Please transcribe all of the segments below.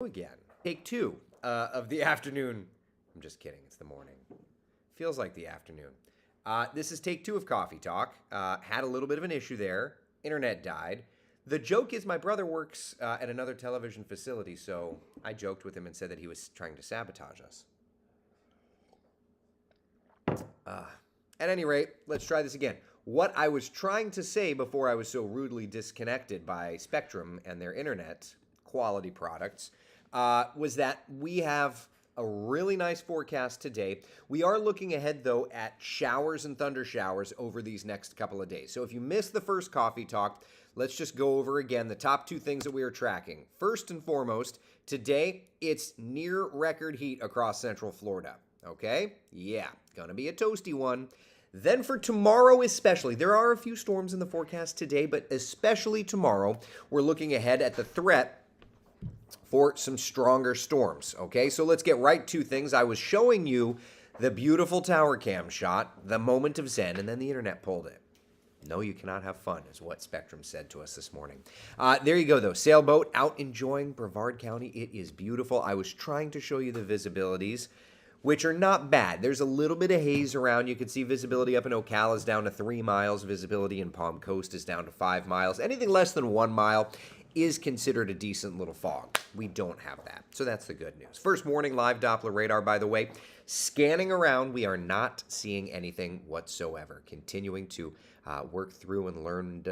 Again. Take two of the afternoon. I'm just kidding. It's the morning. Feels like the afternoon. This is take two of Coffee Talk. Had a little bit of an issue there. Internet died. The joke is my brother works at another television facility, so I joked with him and said that he was trying to sabotage us. At any rate, let's try this again. What I was trying to say before I was so rudely disconnected by Spectrum and their internet quality products was that we have a really nice forecast today. We are looking ahead, though, at showers and thunder showers over these next couple of days. So if you missed the first Coffee Talk, let's just go over again the top two things that we are tracking. First and foremost, today it's near record heat across Central Florida. Okay? Yeah, gonna be a toasty one. Then for tomorrow especially, there are a few storms in the forecast today, but especially tomorrow, we're looking ahead at the threat for some stronger storms. Okay, so let's get right to things. I was showing you the beautiful tower cam shot, the moment of zen, and then the internet pulled it. No, you cannot have fun, is what Spectrum said to us this morning. There you go, though. Sailboat out enjoying Brevard County. It is beautiful. I was trying to show you the visibilities, which are not bad. There's a little bit of haze around. You can see visibility up in Ocala is down to 3 miles. Visibility in Palm Coast is down to 5 miles. Anything less than 1 mile is considered a decent little fog. We don't have that, so that's the good news. First morning live Doppler radar, by the way. Scanning around, we are not seeing anything whatsoever. Continuing to work through and learn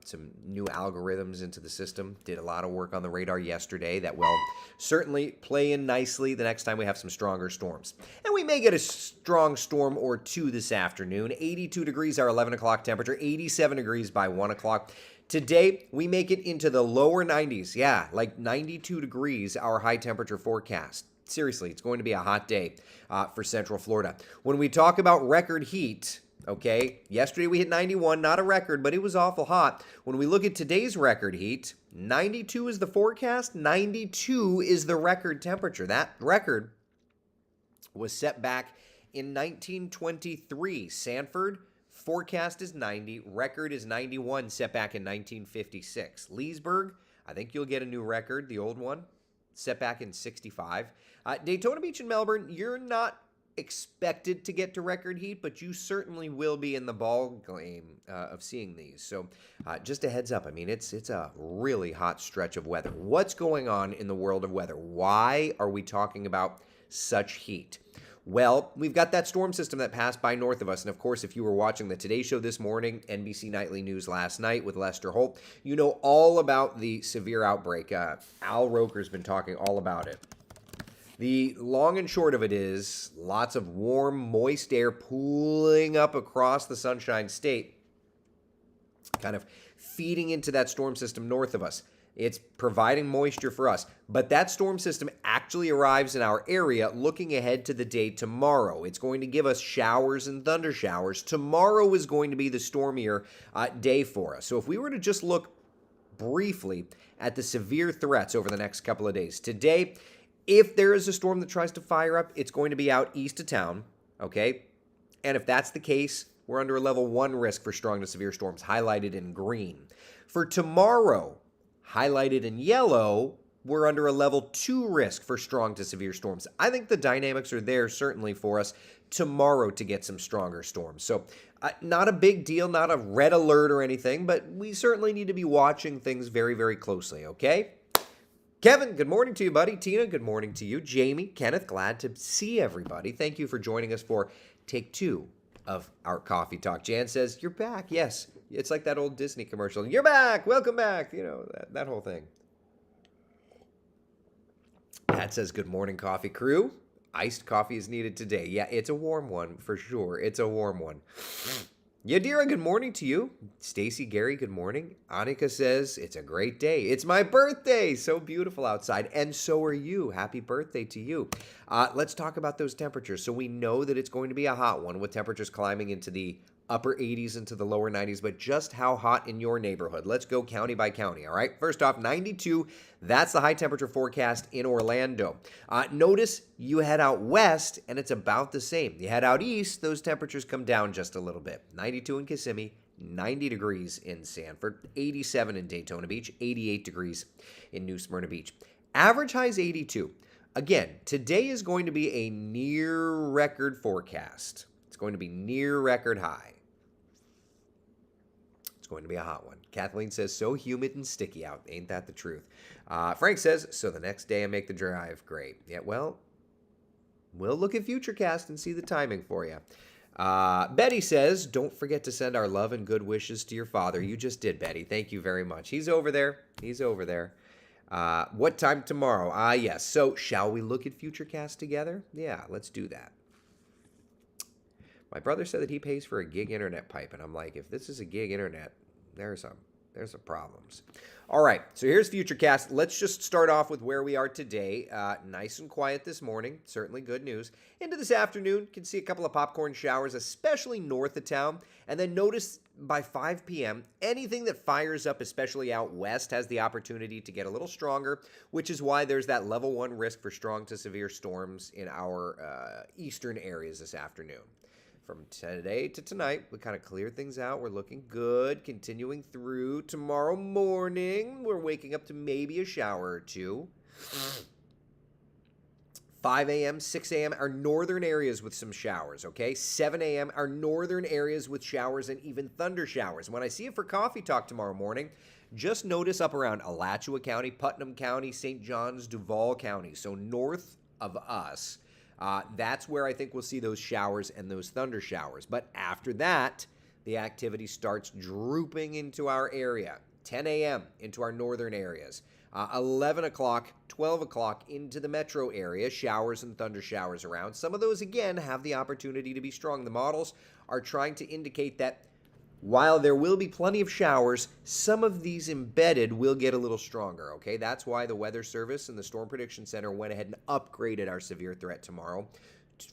some new algorithms into the system. Did a lot of work on the radar yesterday that will certainly play in nicely the next time we have some stronger storms. And we may get a strong storm or two this afternoon. 82 degrees our 11 o'clock temperature, 87 degrees by 1 o'clock. Today, we make it into the lower 90s. Yeah, like 92 degrees, our high temperature forecast. Seriously, it's going to be a hot day for Central Florida. When we talk about record heat, okay, yesterday we hit 91, not a record, but it was awful hot. When we look at today's record heat, 92 is the forecast, 92 is the record temperature. That record was set back in 1923. Sanford, forecast is 90, record is 91, set back in 1956. Leesburg, I think you'll get a new record, the old one, set back in 65. Daytona Beach and Melbourne, you're not expected to get to record heat, but you certainly will be in the ball game of seeing these. So just a heads up, I mean, it's a really hot stretch of weather. What's going on in the world of weather? Why are we talking about such heat? Well, we've got that storm system that passed by north of us. And of course, if you were watching the Today Show this morning, NBC Nightly News last night with Lester Holt, you know all about the severe outbreak. Al Roker's been talking all about it. The long and short of it is lots of warm, moist air pooling up across the Sunshine State, kind of feeding into that storm system north of us. It's providing moisture for us. But that storm system actually arrives in our area looking ahead to the day tomorrow. It's going to give us showers and thunder showers. Tomorrow is going to be the stormier day for us. So if we were to just look briefly at the severe threats over the next couple of days. Today, if there is a storm that tries to fire up, it's going to be out east of town, okay? And if that's the case, we're under a level 1 risk for strong to severe storms, highlighted in green. For tomorrow, highlighted in yellow, we're under a level 2 risk for strong to severe storms. I think the dynamics are there certainly for us tomorrow to get some stronger storms. So not a big deal, not a red alert or anything, but we certainly need to be watching things very, very closely, okay? Kevin, good morning to you, buddy. Tina, good morning to you. Jamie, Kenneth, glad to see everybody. Thank you for joining us for take 2 of our Coffee Talk. Jan says, you're back. Yes, it's like that old Disney commercial. You're back. Welcome back. You know, that whole thing. Pat says, good morning, coffee crew. Iced coffee is needed today. Yeah, it's a warm one for sure. It's a warm one. Yadira, good morning to you. Stacy, Gary, good morning. Annika says, it's a great day. It's my birthday. So beautiful outside. And so are you. Happy birthday to you. Let's talk about those temperatures. So we know that it's going to be a hot one with temperatures climbing into the upper 80s into the lower 90s, but just how hot in your neighborhood? Let's go county by county, all right? First off, 92, that's the high temperature forecast in Orlando. Notice you head out west, and it's about the same. You head out east, those temperatures come down just a little bit. 92 in Kissimmee, 90 degrees in Sanford, 87 in Daytona Beach, 88 degrees in New Smyrna Beach. Average high is 82. Again, today is going to be a near record forecast. It's going to be near record high. It's going to be a hot one. Kathleen says, so humid and sticky out. Ain't that the truth? Frank says, so the next day I make the drive. Great. Yeah, well, we'll look at Futurecast and see the timing for you. Betty says, don't forget to send our love and good wishes to your father. You just did, Betty. Thank you very much. He's over there. He's over there. What time tomorrow? Yes. So shall we look at Futurecast together? Yeah, let's do that. My brother said that he pays for a gig internet pipe, and I'm like, if this is a gig internet, there's some problems. All right, so here's Futurecast. Let's just start off with where we are today. Nice and quiet this morning, certainly good news. Into this afternoon, can see a couple of popcorn showers, especially north of town. And then notice by 5 p.m., anything that fires up, especially out west, has the opportunity to get a little stronger, which is why there's that level 1 risk for strong to severe storms in our eastern areas this afternoon. From today to tonight, we kind of cleared things out. We're looking good. Continuing through tomorrow morning, we're waking up to maybe a shower or two. 5 a.m., 6 a.m., our northern areas with some showers, okay? 7 a.m., our northern areas with showers and even thunder showers. When I see it for Coffee Talk tomorrow morning, just notice up around Alachua County, Putnam County, St. John's, Duval County. So north of us. That's where I think we'll see those showers and those thunder showers. But after that, the activity starts drooping into our area. 10 a.m. into our northern areas. 11 o'clock, 12 o'clock into the metro area, showers and thunder showers around. Some of those, again, have the opportunity to be strong. The models are trying to indicate that while there will be plenty of showers, some of these embedded will get a little stronger, okay? That's why the Weather Service and the Storm Prediction Center went ahead and upgraded our severe threat tomorrow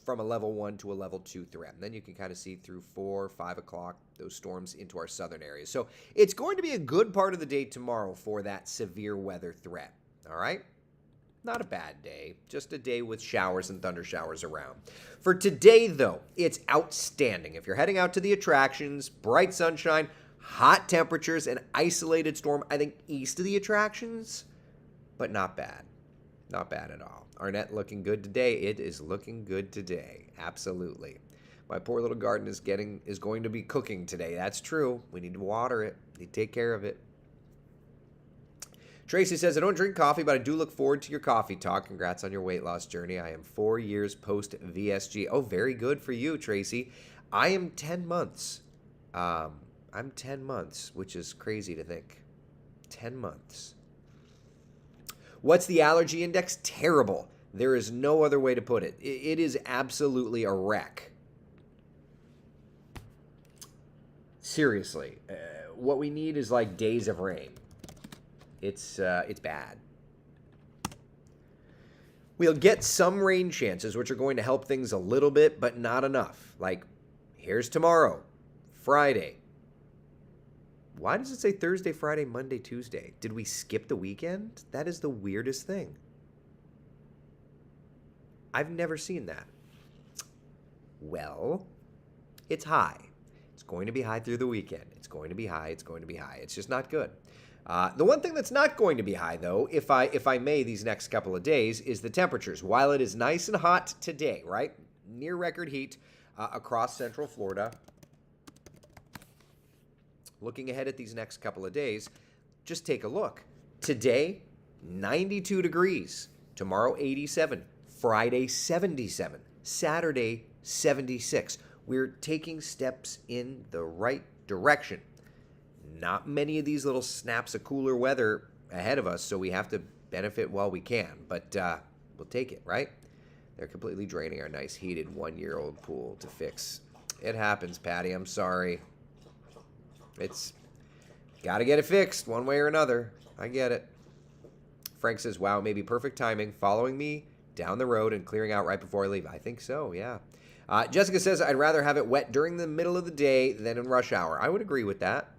from a level 1 to a level 2 threat. And then you can kind of see through 4, 5 o'clock, those storms into our southern areas. So it's going to be a good part of the day tomorrow for that severe weather threat, all right? Not a bad day, just a day with showers and thunder showers around. For today, though, it's outstanding. If you're heading out to the attractions, bright sunshine, hot temperatures, an isolated storm, I think east of the attractions, but not bad. Not bad at all. Arnett looking good today. It is looking good today. Absolutely. My poor little garden is going to be cooking today. That's true. We need to water it. We need to take care of it. Tracy says, I don't drink coffee, but I do look forward to your coffee talk. Congrats on your weight loss journey. I am 4 years post-VSG. Oh, very good for you, Tracy. I am 10 months. I'm 10 months, which is crazy to think. 10 months. What's the allergy index? Terrible. There is no other way to put it. It is absolutely a wreck. Seriously. What we need is like days of rain. It's bad. We'll get some rain chances, which are going to help things a little bit, but not enough. Like, here's tomorrow, Friday. Why does it say Thursday, Friday, Monday, Tuesday? Did we skip the weekend? That is the weirdest thing. I've never seen that. Well, it's high. It's going to be high through the weekend. It's going to be high. It's going to be high. It's just not good. The one thing that's not going to be high, though, if I may, these next couple of days, is the temperatures. While it is nice and hot today, right? Near record heat across central Florida. Looking ahead at these next couple of days, just take a look. Today, 92 degrees. Tomorrow, 87. Friday, 77. Saturday, 76. We're taking steps in the right direction. Not many of these little snaps of cooler weather ahead of us, so we have to benefit while we can. But we'll take it, right? They're completely draining our nice heated 1-year-old pool to fix. It happens, Patty. I'm sorry. It's got to get it fixed one way or another. I get it. Frank says, wow, maybe perfect timing, following me down the road and clearing out right before I leave. I think so, yeah. Jessica says, I'd rather have it wet during the middle of the day than in rush hour. I would agree with that.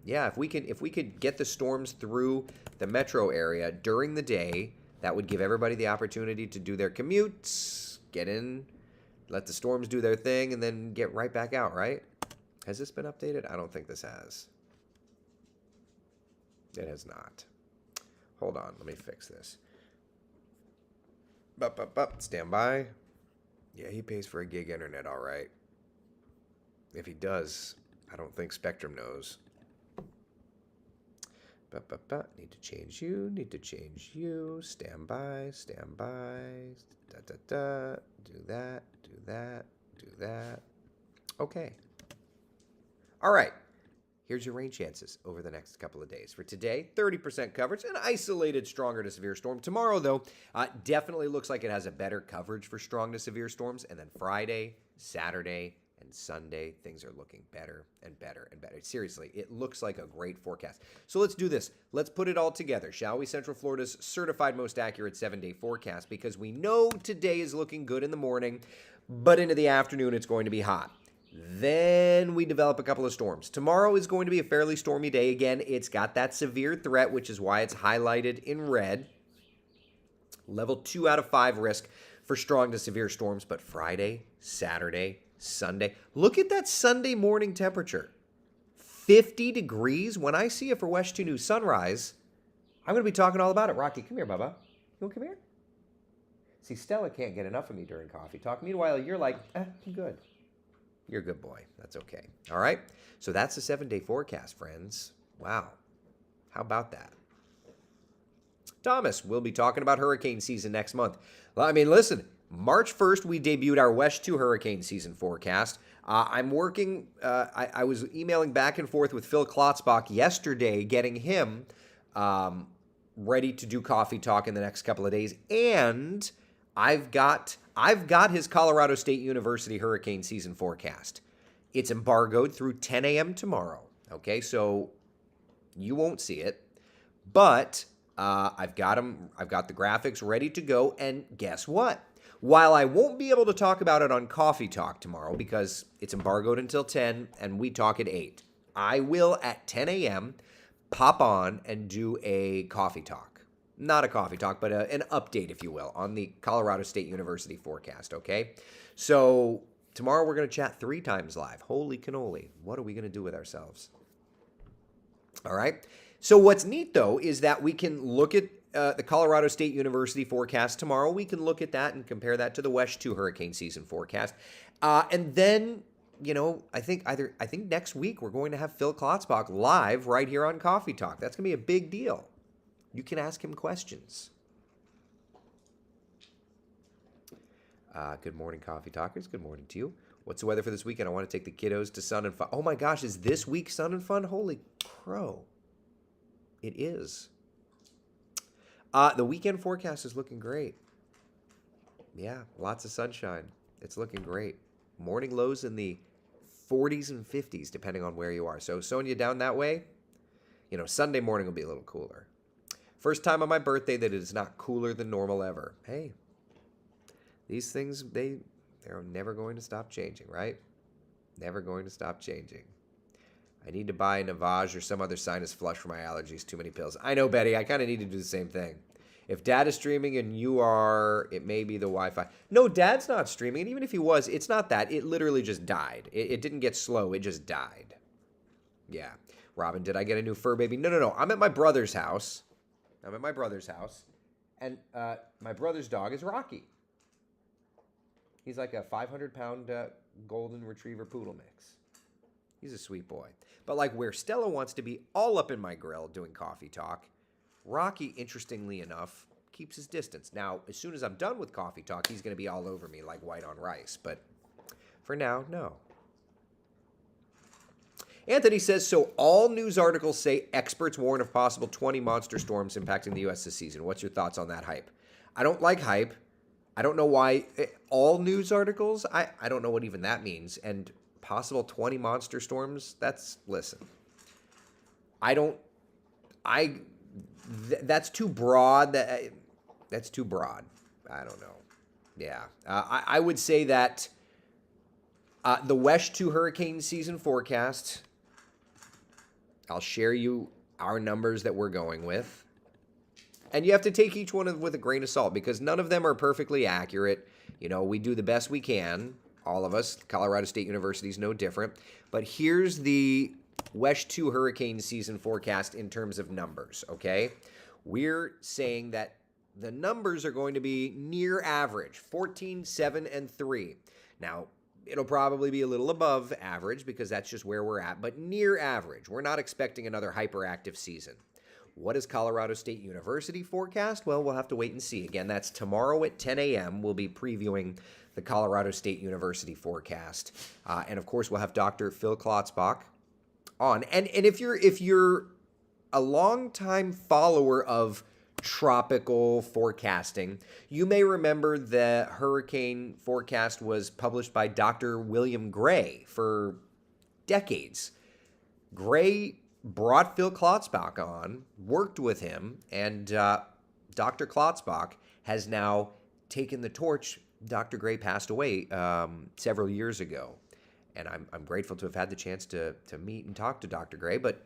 Yeah, if we could get the storms through the metro area during the day, that would give everybody the opportunity to do their commutes, get in, let the storms do their thing, and then get right back out, right? Has this been updated? I don't think this has. It has not. Hold on. Let me fix this. Stand by. Yeah, he pays for a gig internet, all right. If he does, I don't think Spectrum knows. Need to change you. Need to change you. Stand by. Stand by. Do that. Do that. Do that. Okay. All right. Here's your rain chances over the next couple of days. For today, 30% coverage, an isolated stronger to severe storm. Tomorrow, though, definitely looks like it has a better coverage for strong to severe storms. And then Friday, Saturday, and Sunday, things are looking better and better and better. Seriously, it looks like a great forecast. So let's do this. Let's put it all together, shall we? Central Florida's certified most accurate 7-day forecast, because we know today is looking good in the morning, but into the afternoon, it's going to be hot. Then we develop a couple of storms. Tomorrow is going to be a fairly stormy day. Again, it's got that severe threat, which is why it's highlighted in red. Level 2 out of 5 risk for strong to severe storms. But Friday, Saturday, Sunday. Look at that Sunday morning temperature. 50 degrees. When I see it for West 2 New Sunrise, I'm going to be talking all about it. Rocky, come here, Bubba. You want to come here? See, Stella can't get enough of me during coffee talk. Meanwhile, you're like, I'm good. You're a good boy. That's okay. All right. So that's the 7-day forecast, friends. Wow. How about that? Thomas, we'll be talking about hurricane season next month. Well, I mean, listen, March 1st, we debuted our West 2 hurricane season forecast. I'm working, I was emailing back and forth with Phil Klotzbach yesterday, getting him ready to do coffee talk in the next couple of days. And I've got his Colorado State University hurricane season forecast. It's embargoed through 10 a.m. tomorrow. Okay, so you won't see it, but I've got the graphics ready to go. And guess what? While I won't be able to talk about it on Coffee Talk tomorrow because it's embargoed until 10 and we talk at 8, I will at 10 a.m. pop on and do a Coffee Talk. Not a coffee talk, but an update, if you will, on the Colorado State University forecast, okay? So tomorrow we're going to chat 3 times live. Holy cannoli. What are we going to do with ourselves? All right. So what's neat, though, is that we can look at the Colorado State University forecast tomorrow. We can look at that and compare that to the West 2 hurricane season forecast. And then, you know, I think next week we're going to have Phil Klotzbach live right here on Coffee Talk. That's going to be a big deal. You can ask him questions. Good morning, Coffee Talkers. Good morning to you. What's the weather for this weekend? I want to take the kiddos to Sun and Fun. Oh my gosh, is this week Sun and Fun? Holy crow. It is. The weekend forecast is looking great. Yeah, lots of sunshine. It's looking great. Morning lows in the 40s and 50s, depending on where you are. So, Sonia, down that way, you know, Sunday morning will be a little cooler. First time on my birthday that it is not cooler than normal ever. Hey, these things, they're never going to stop changing, right? Never going to stop changing. I need to buy Navage or some other sinus flush for my allergies. Too many pills. I know, Betty. I kind of need to do the same thing. If Dad is streaming and you are, it may be the Wi-Fi. No, Dad's not streaming. And even if he was, it's not that. It literally just died. It didn't get slow. It just died. Yeah. Robin, did I get a new fur baby? No. I'm at my brother's house. And my brother's dog is Rocky. He's like a 500-pound golden retriever poodle mix. He's a sweet boy. But like where Stella wants to be all up in my grill doing coffee talk, Rocky, interestingly enough, keeps his distance. Now, as soon as I'm done with coffee talk, he's going to be all over me like white on rice. But for now, no. Anthony says, so all news articles say experts warn of possible 20 monster storms impacting the U.S. this season. What's your thoughts on that hype? I don't like hype. I don't know why. All news articles? I don't know what even that means. And possible 20 monster storms? Listen. That's too broad. That's too broad. I don't know. Yeah. I would say that the West 2 hurricane season forecast, I'll share you our numbers that we're going with. And you have to take each one with a grain of salt because none of them are perfectly accurate. You know, we do the best we can, all of us. Colorado State University is no different. But here's the West 2 hurricane season forecast in terms of numbers, okay? We're saying that the numbers are going to be near average, 14, 7, and 3. Now, it'll probably be a little above average because that's just where we're at, but near average. We're not expecting another hyperactive season. What does Colorado State University forecast? Well, we'll have to wait and see. Again, that's tomorrow at 10 a.m. We'll be previewing the Colorado State University forecast. And of course, we'll have Dr. Phil Klotzbach on. And if you're a longtime follower of tropical forecasting, you may remember the hurricane forecast was published by Dr. William Gray for decades. Gray brought Phil Klotzbach on, worked with him, and Dr. Klotzbach has now taken the torch. Dr. Gray passed away several years ago, and I'm grateful to have had the chance to meet and talk to Dr. Gray, but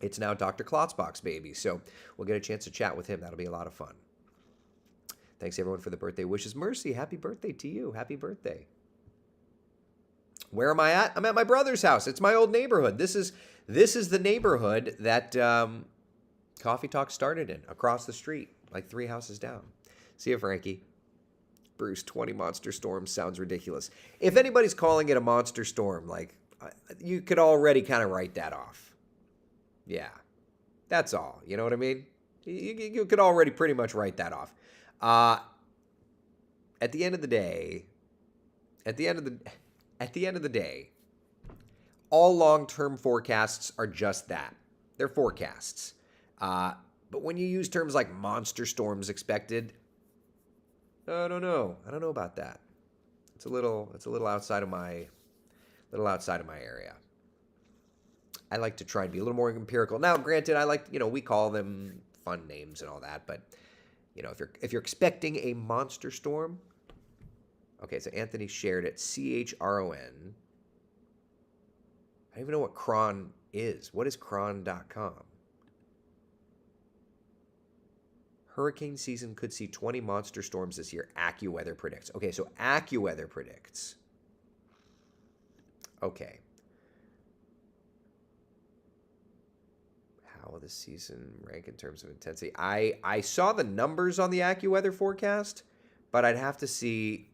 it's now Dr. Klotzbach's baby, so we'll get a chance to chat with him. That'll be a lot of fun. Thanks, everyone, for the birthday wishes. Mercy, happy birthday to you. Happy birthday. Where am I at? I'm at my brother's house. It's my old neighborhood. This is the neighborhood that Coffee Talk started in, across the street, like 3 houses down. See you, Frankie. Bruce, 20 monster storms sounds ridiculous. If anybody's calling it a monster storm, like, you could already kind of write that off. Yeah, that's all. You know what I mean? You could already pretty much write that off. At the end of the day, all long-term forecasts are just that. They're forecasts. But when you use terms like monster storms expected, I don't know. I don't know about that. It's a little outside of my area. I like to try and be a little more empirical. Now, granted, I like, we call them fun names and all that, but, if you're expecting a monster storm, okay, so Anthony shared it, CHRON. I don't even know what cron is. What is cron.com? Hurricane season could see 20 monster storms this year, AccuWeather predicts. Okay, so AccuWeather predicts. Okay. How will this season rank in terms of intensity? I saw the numbers on the AccuWeather forecast, but I'd have to see.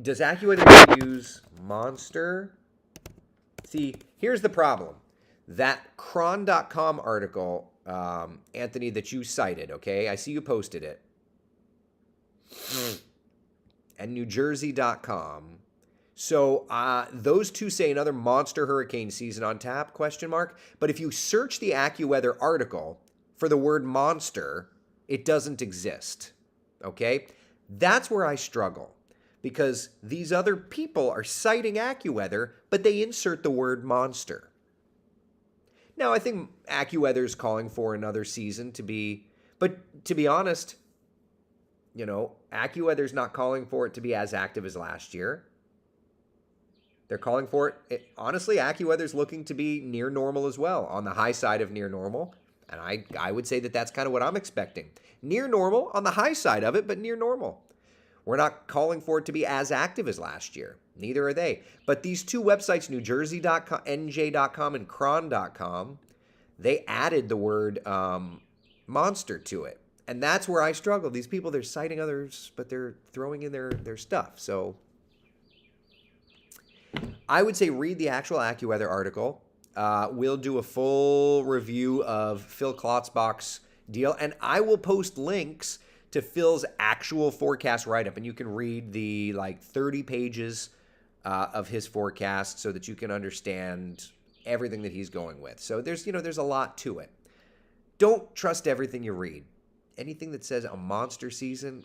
Does AccuWeather use monster? See, here's the problem. That cron.com article, Anthony, that you cited, okay? I see you posted it. And NewJersey.com. So those two say another monster hurricane season on tap, question mark. But if you search the AccuWeather article for the word monster, it doesn't exist, okay? That's where I struggle because these other people are citing AccuWeather, but they insert the word monster. Now, I think AccuWeather is calling for another season to be, but to be honest, AccuWeather's not calling for it to be as active as last year. They're calling for it. Honestly, AccuWeather's looking to be near normal as well, on the high side of near normal. And I would say that that's kind of what I'm expecting. Near normal, on the high side of it, but near normal. We're not calling for it to be as active as last year. Neither are they. But these two websites, NewJersey.com, NJ.com, and Cron.com, they added the word monster to it. And that's where I struggle. These people, they're citing others, but they're throwing in their stuff. So I would say read the actual AccuWeather article. We'll do a full review of Phil Klotzbach's deal, and I will post links to Phil's actual forecast write-up, and you can read the 30 pages of his forecast so that you can understand everything that he's going with. So there's a lot to it. Don't trust everything you read. Anything that says a monster season,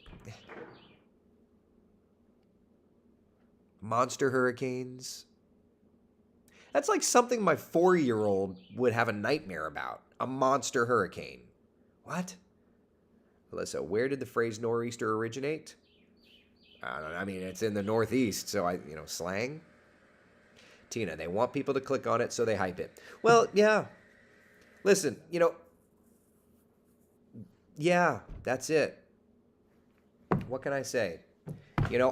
monster hurricanes, that's like something my 4-year-old would have a nightmare about. A monster hurricane. What? Alyssa, where did the phrase nor'easter originate? I don't know. I mean, it's in the Northeast, so slang. Tina, they want people to click on it, so they hype it. Well, yeah. Listen, yeah, that's it. What can I say?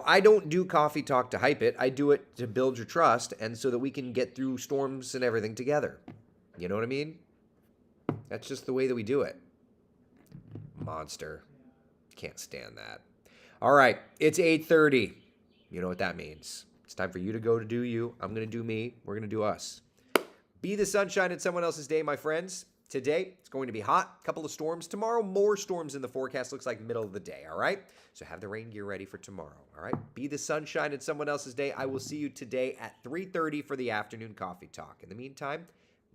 I don't do Coffee Talk to hype it. I do it to build your trust and so that we can get through storms and everything together. You know what I mean? That's just the way that we do it. Monster. Can't stand that. All right, it's 8:30. You know what that means. It's time for you to go to do you. I'm going to do me. We're going to do us. Be the sunshine in someone else's day, my friends. Today, it's going to be hot. Couple of storms. Tomorrow, more storms in the forecast. Looks like middle of the day, all right? So have the rain gear ready for tomorrow, all right? Be the sunshine in someone else's day. I will see you today at 3:30 for the afternoon coffee talk. In the meantime,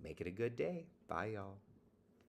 make it a good day. Bye, y'all.